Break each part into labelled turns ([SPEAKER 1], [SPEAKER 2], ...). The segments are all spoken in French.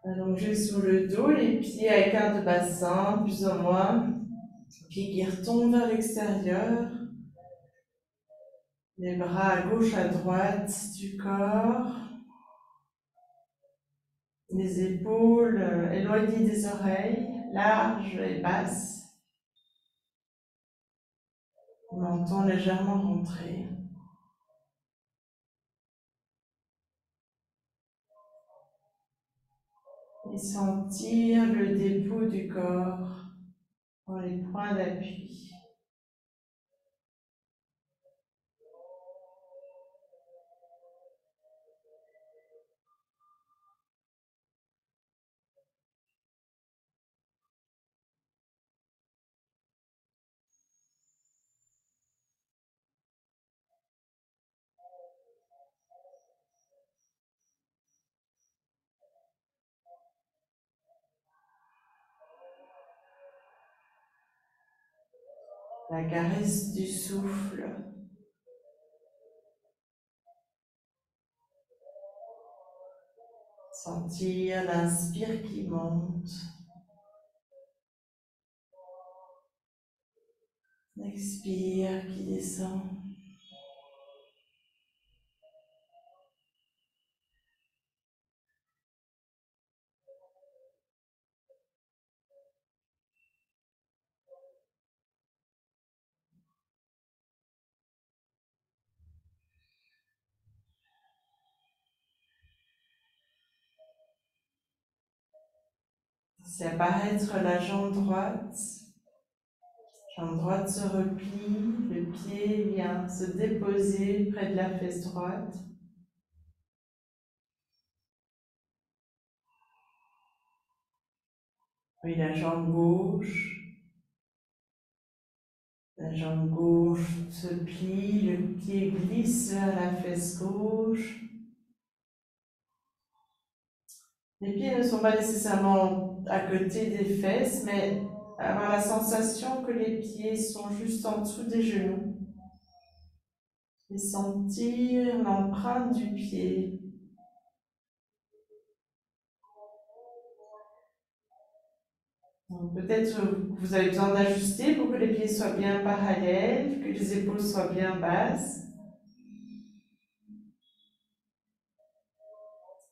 [SPEAKER 1] Allongé sur le dos, les pieds à écart de bassin, plus ou moins. Pieds qui retombent vers l'extérieur. Les bras à gauche, à droite du corps. Les épaules éloignées des oreilles, larges et basses. Menton légèrement rentré. Et sentir le dépôt du corps dans les points d'appui. La caresse du souffle. Sentir l'inspire qui monte. L'expire qui descend. C'est apparaître la jambe droite. Jambe droite se replie, le pied vient se déposer près de la fesse droite. Puis la jambe gauche. La jambe gauche se plie, le pied glisse vers la fesse gauche. Les pieds ne sont pas nécessairement à côté des fesses, mais avoir la sensation que les pieds sont juste en dessous des genoux. Et sentir l'empreinte du pied. Peut-être que vous avez besoin d'ajuster pour que les pieds soient bien parallèles, que les épaules soient bien basses.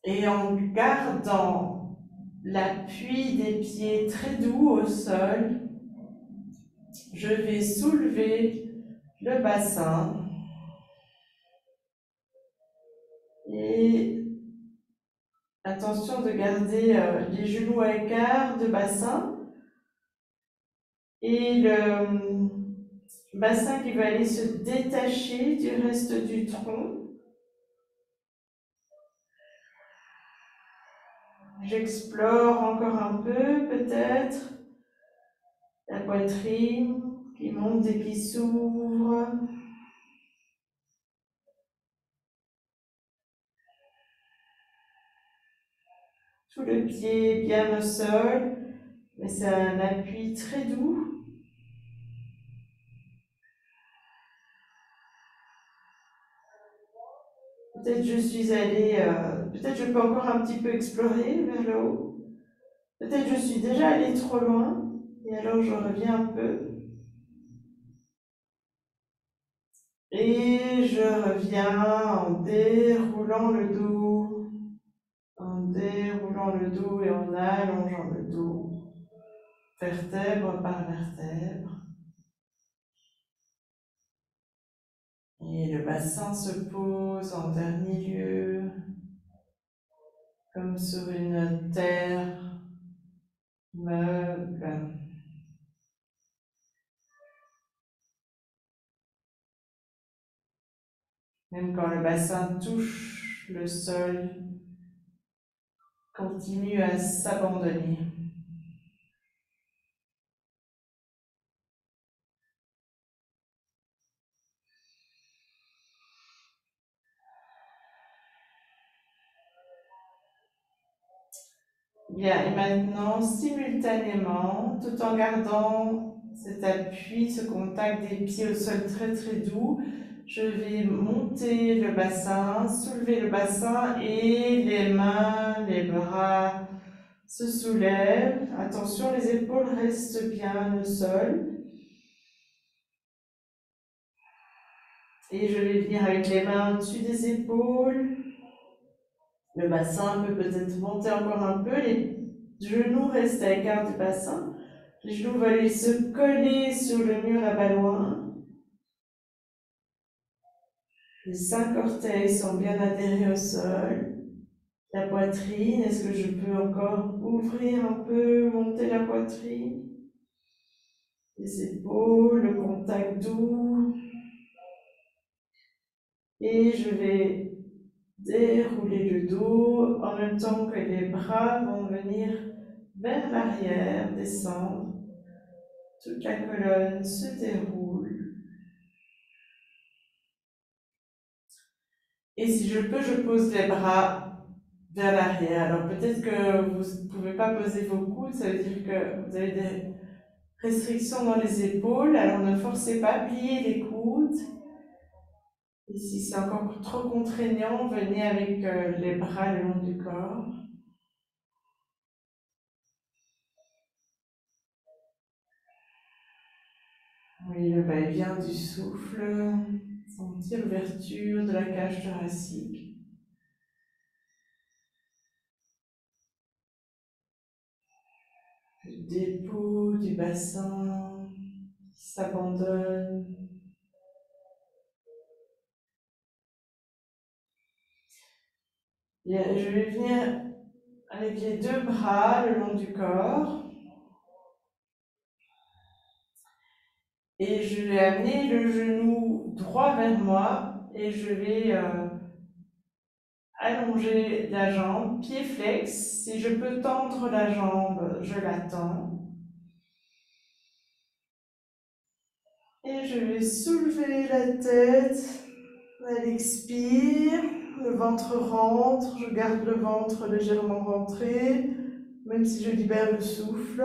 [SPEAKER 1] Et en gardant l'appui des pieds très doux au sol, je vais soulever le bassin et attention de garder les genoux à écart de bassin et le bassin qui va aller se détacher du reste du tronc. J'explore encore un peu, peut-être, la poitrine qui monte et qui s'ouvre. Tout le pied bien au sol, mais c'est un appui très doux. Peut-être je suis allée, peut-être je peux encore un petit peu explorer vers le haut. Peut-être je suis déjà allée trop loin, et alors je reviens un peu. Et je reviens en déroulant le dos, en déroulant le dos et en allongeant le dos, vertèbre par vertèbre. Et le bassin se pose en dernier lieu, comme sur une terre meuble. Même quand le bassin touche le sol, continue à s'abandonner. Bien, et maintenant, simultanément, tout en gardant cet appui, ce contact des pieds au sol très très doux, je vais monter le bassin, soulever le bassin et les mains, les bras se soulève. Attention, les épaules restent bien au sol. Et je vais venir avec les mains au-dessus des épaules. Le bassin peut peut-être monter encore un peu. Les genoux restent à l'écart du bassin. Les genoux veulent se coller sur le mur à pas loin. Les 5 orteils sont bien adhérés au sol. La poitrine, est-ce que je peux encore ouvrir un peu, monter la poitrine? Les épaules, le contact doux. Et je vais dérouler le dos en même temps que les bras vont venir vers l'arrière, descendre. Toute la colonne se déroule. Et si je peux, je pose les bras vers l'arrière. Alors peut-être que vous ne pouvez pas poser vos coudes, ça veut dire que vous avez des restrictions dans les épaules. Alors ne forcez pas, pliez les coudes. Et si c'est encore trop contraignant, venez avec les bras le long du corps. Oui, le va-et-vient du souffle, sentir l'ouverture de la cage thoracique. Le dépôt du bassin qui s'abandonne. Bien, je vais venir avec les deux bras le long du corps et je vais amener le genou droit vers moi et je vais allonger la jambe, pied flex. Si je peux tendre la jambe, je la tends. Et je vais soulever la tête à l'expire. Le ventre rentre, je garde le ventre légèrement rentré, même si je libère le souffle.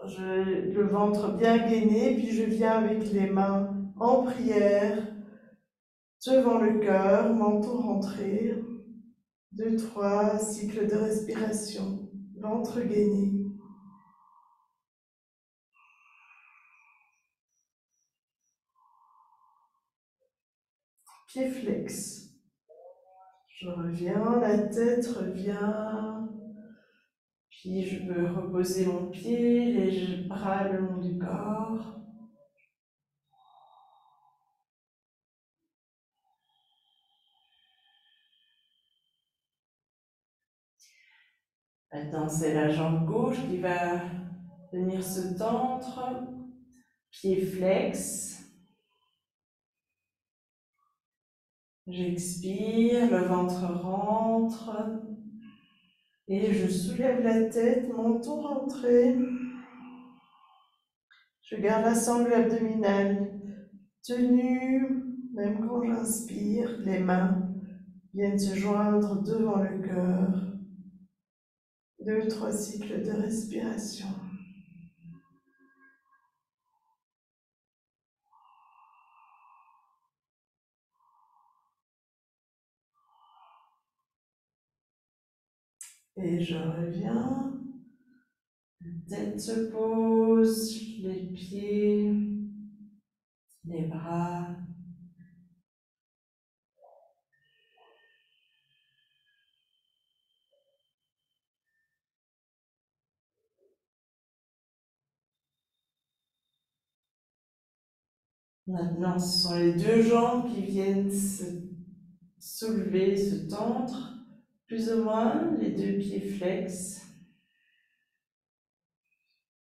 [SPEAKER 1] Le ventre bien gainé, puis je viens avec les mains en prière devant le cœur, menton rentré. 2, 3 cycles de respiration. Ventre gainé. Pied flex. Je reviens, la tête revient. Puis je peux reposer mon pied, les bras le long du corps. Maintenant, c'est la jambe gauche qui va venir se tendre. Pied flex. J'expire, le ventre rentre. Et je soulève la tête, menton rentré. Je garde la sangle abdominale tenue, même quand j'inspire. Les mains viennent se joindre devant le cœur. 2, 3 cycles de respiration. Et je reviens. La tête se pose, les pieds, les bras. Maintenant, ce sont les deux jambes qui viennent se soulever, se tendre, plus ou moins, les deux pieds flex.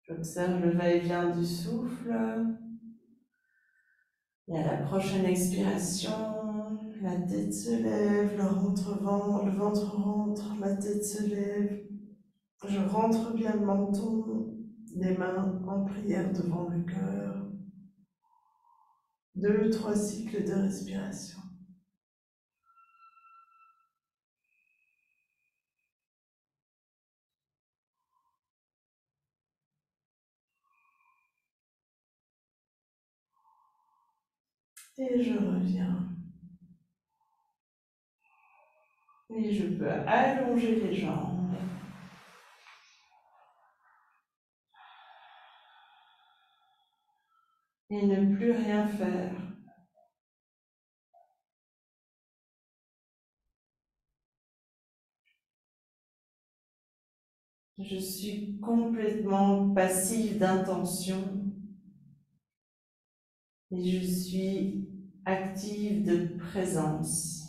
[SPEAKER 1] J'observe le va-et-vient du souffle. Et à la prochaine expiration, la tête se lève, le ventre rentre, la tête se lève. Je rentre bien le menton, les mains en prière devant le cœur. 2, 3 cycles de respiration. Et je reviens. Et je peux allonger les jambes. Et ne plus rien faire. Je suis complètement passive d'intention et je suis active de présence.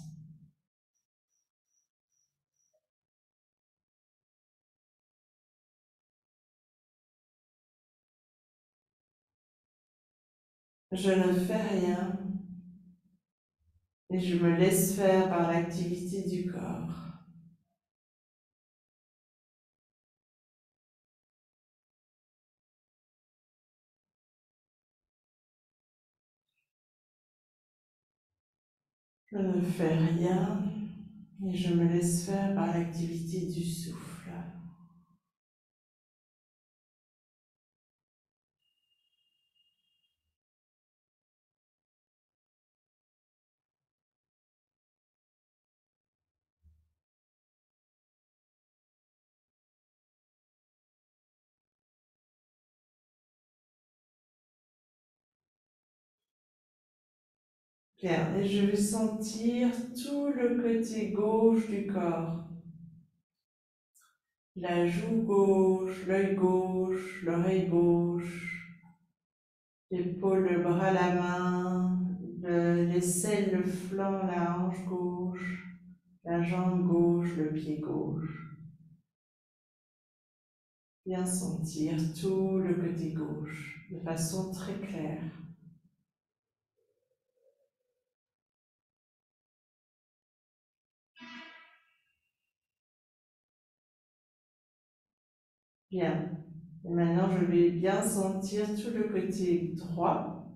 [SPEAKER 1] Je ne fais rien et je me laisse faire par l'activité du corps. Je ne fais rien et je me laisse faire par l'activité du souffle. Bien, et je vais sentir tout le côté gauche du corps. La joue gauche, l'œil gauche, l'oreille gauche, l'épaule, le bras, la main, l'aisselle, le flanc, la hanche gauche, la jambe gauche, le pied gauche. Bien sentir tout le côté gauche de façon très claire. Bien. Et maintenant, je vais bien sentir tout le côté droit.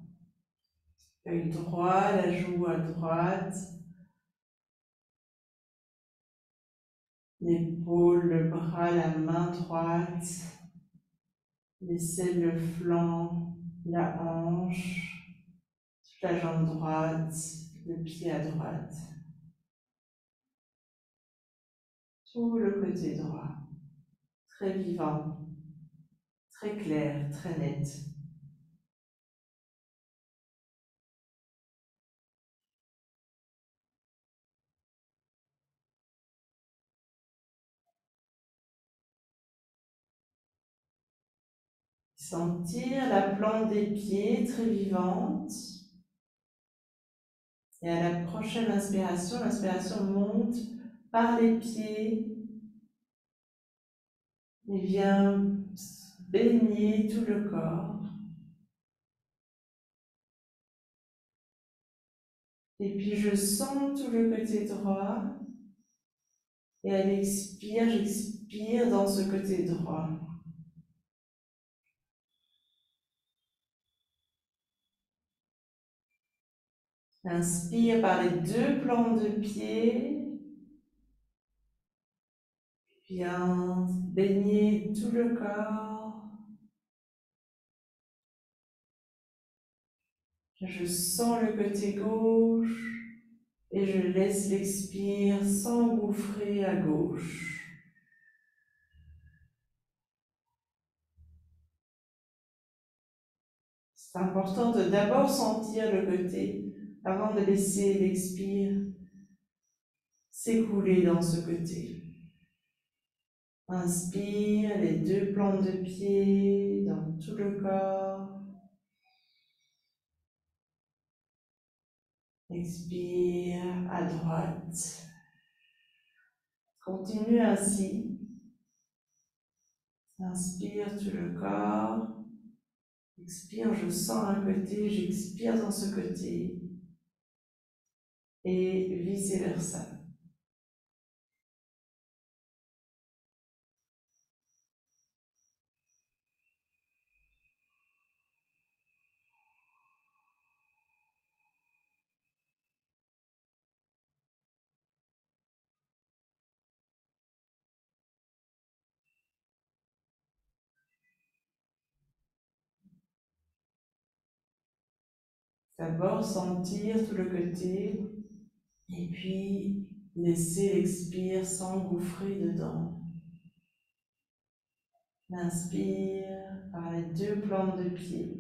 [SPEAKER 1] L'œil droit, la joue à droite, l'épaule, le bras, la main droite, l'aisselle, le flanc, la hanche, toute la jambe droite, le pied à droite. Tout le côté droit. Très vivant, très clair, très net. Sentir la plante des pieds très vivante. Et à la prochaine inspiration, l'inspiration monte par les pieds et vient baigner tout le corps. Et puis je sens tout le côté droit. Et à l'expire, j'expire dans ce côté droit. Inspire par les deux plantes de pied. Viens baigner tout le corps. Je sens le côté gauche et je laisse l'expire s'engouffrer à gauche. C'est important de d'abord sentir le côté avant de laisser l'expire s'écouler dans ce côté. Inspire les deux plantes de pied dans tout le corps. Expire à droite. Continue ainsi. Inspire tout le corps. Expire, je sens un côté, j'expire dans ce côté. Et vice-versa. D'abord sentir tout le côté et puis Laissez l'expire s'engouffrer dedans. L'inspire par les deux plantes de pied.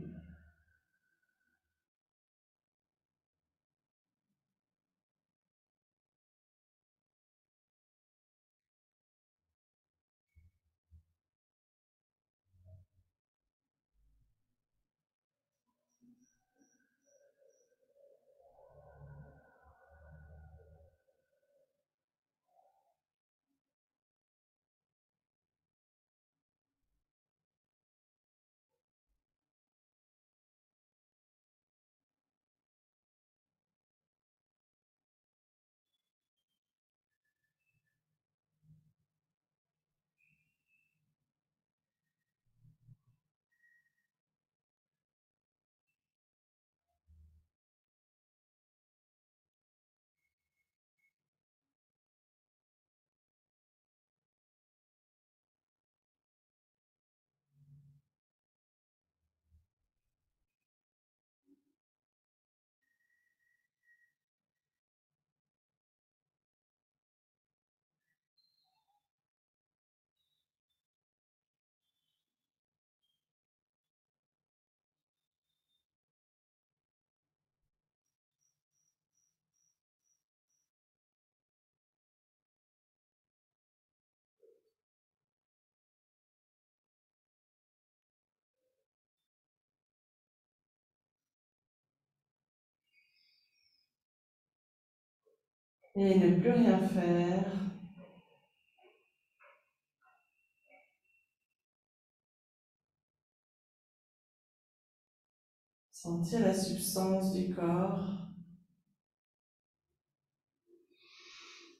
[SPEAKER 1] Et ne plus rien faire. Sentir la substance du corps.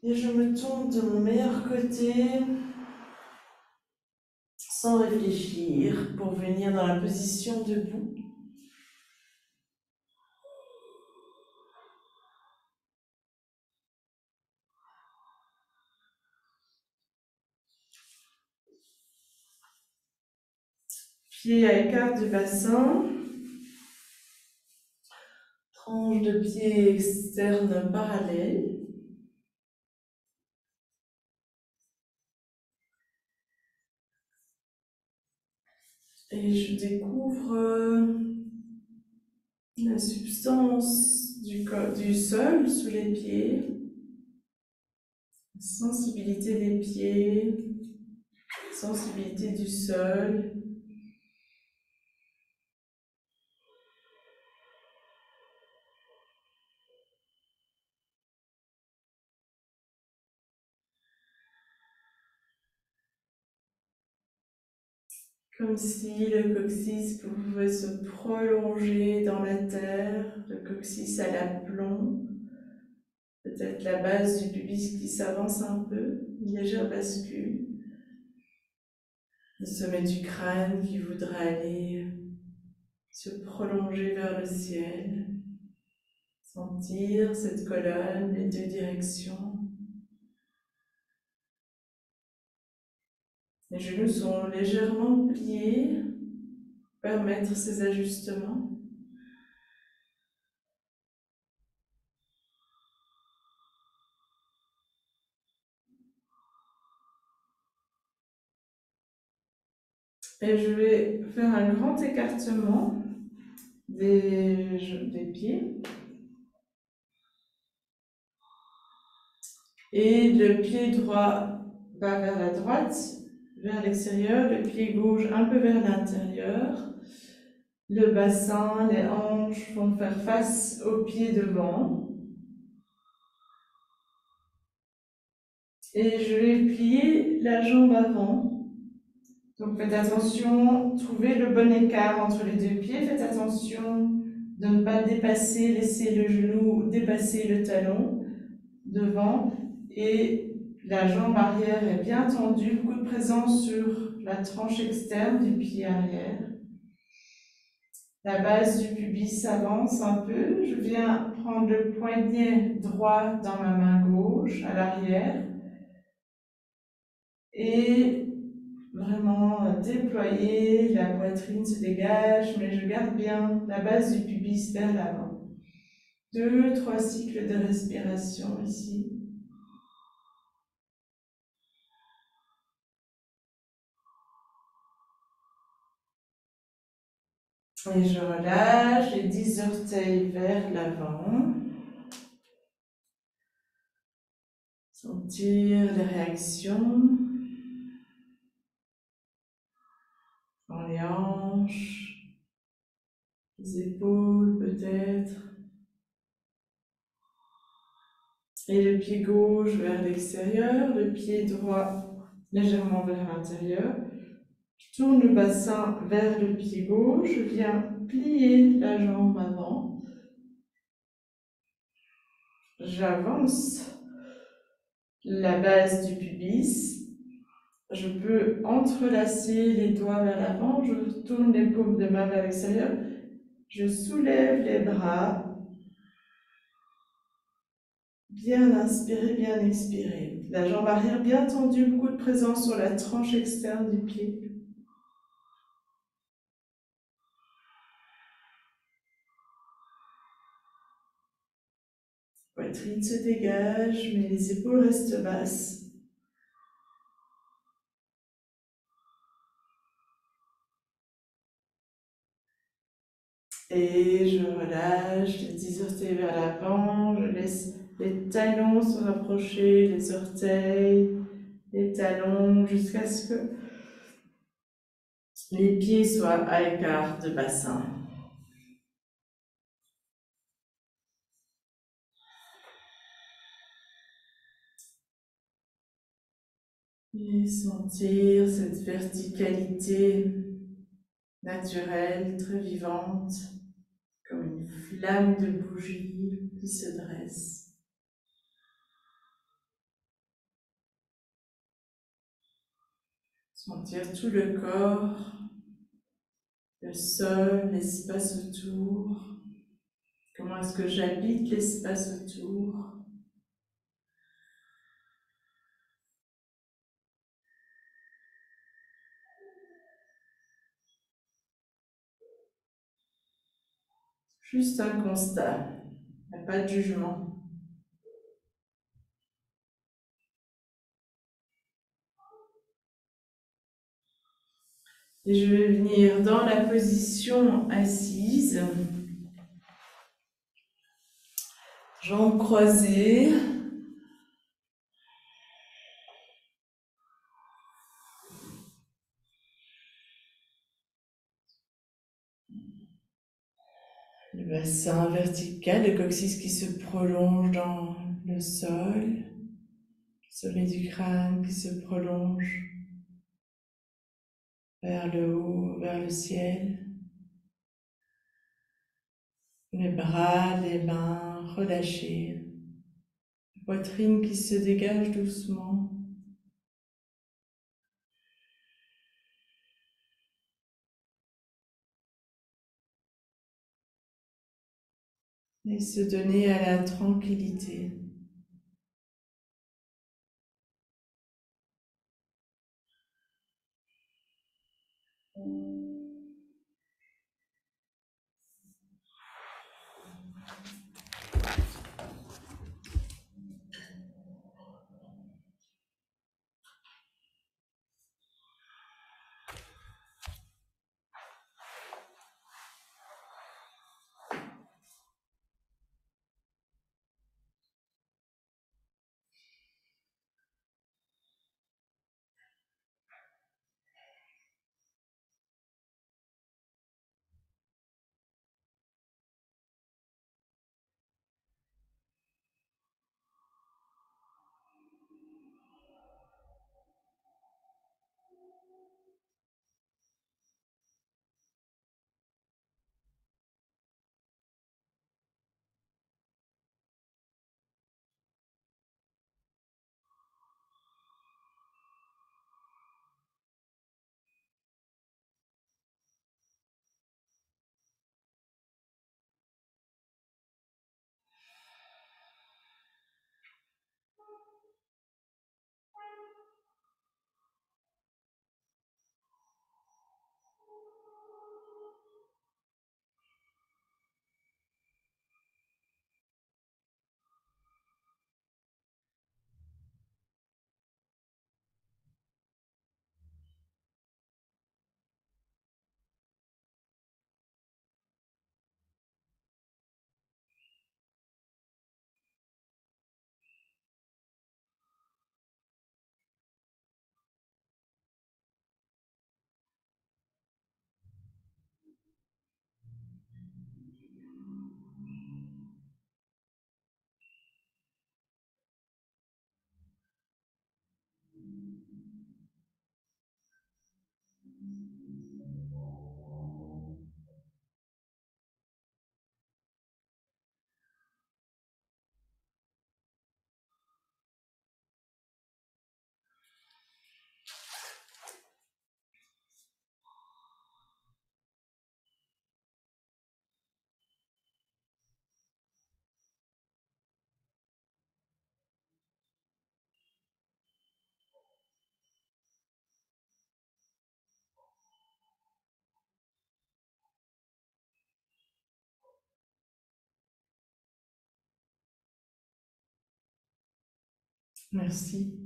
[SPEAKER 1] Et je me tourne de mon meilleur côté sans réfléchir pour venir dans la position debout. Pieds à écart du bassin. Tranche de pied externe parallèle. Et je découvre la substance du sol sous les pieds, la sensibilité des pieds, la sensibilité du sol. Comme si le coccyx pouvait se prolonger dans la terre, le coccyx à l'aplomb. Peut-être la base du pubis qui s'avance un peu, une légère bascule. Le sommet du crâne qui voudrait aller se prolonger vers le ciel. Sentir cette colonne, les deux directions. Les genoux sont légèrement pliés pour permettre ces ajustements. Et je vais faire un grand écartement des pieds. Et le pied droit va vers la droite, vers l'extérieur, le pied gauche un peu vers l'intérieur. Le bassin, les hanches vont faire face au pied devant. Et je vais plier la jambe avant. Donc faites attention, trouvez le bon écart entre les deux pieds. Faites attention de ne pas dépasser, laisser le genou dépasser le talon devant. Et la jambe arrière est bien tendue, beaucoup de présence sur la tranche externe du pied arrière. La base du pubis s'avance un peu. Je viens prendre le poignet droit dans ma main gauche à l'arrière. Et vraiment déployer, la poitrine se dégage, mais je garde bien la base du pubis vers l'avant. 2, 3 cycles de respiration ici. Et je relâche les 10 orteils vers l'avant. Sentir les réactions dans les hanches, les épaules peut-être. Et le pied gauche vers l'extérieur, le pied droit légèrement vers l'intérieur. Je tourne le bassin vers le pied gauche, je viens plier la jambe avant. J'avance la base du pubis. Je peux entrelacer les doigts vers l'avant, je tourne les paumes de main vers l'extérieur. Je soulève les bras. Bien inspirer, bien expirer. La jambe arrière bien tendue, beaucoup de présence sur la tranche externe du pied. Poitrine se dégage, mais les épaules restent basses. Et je relâche les 10 orteils vers l'avant, je laisse les talons se rapprocher, les orteils, les talons, jusqu'à ce que les pieds soient à l'écart de bassin. Et sentir cette verticalité naturelle, très vivante, comme une flamme de bougie qui se dresse. Sentir tout le corps, le sol, l'espace autour. Comment est-ce que j'habite l'espace autour? Juste un constat, il n'y a pas de jugement. Et je vais venir dans la position assise, jambes croisées. Le bassin vertical, le coccyx qui se prolonge dans le sol, le sommet du crâne qui se prolonge vers le haut, vers le ciel. Les bras, les mains relâchés. La poitrine qui se dégage doucement. Et se donner à la tranquillité. Merci.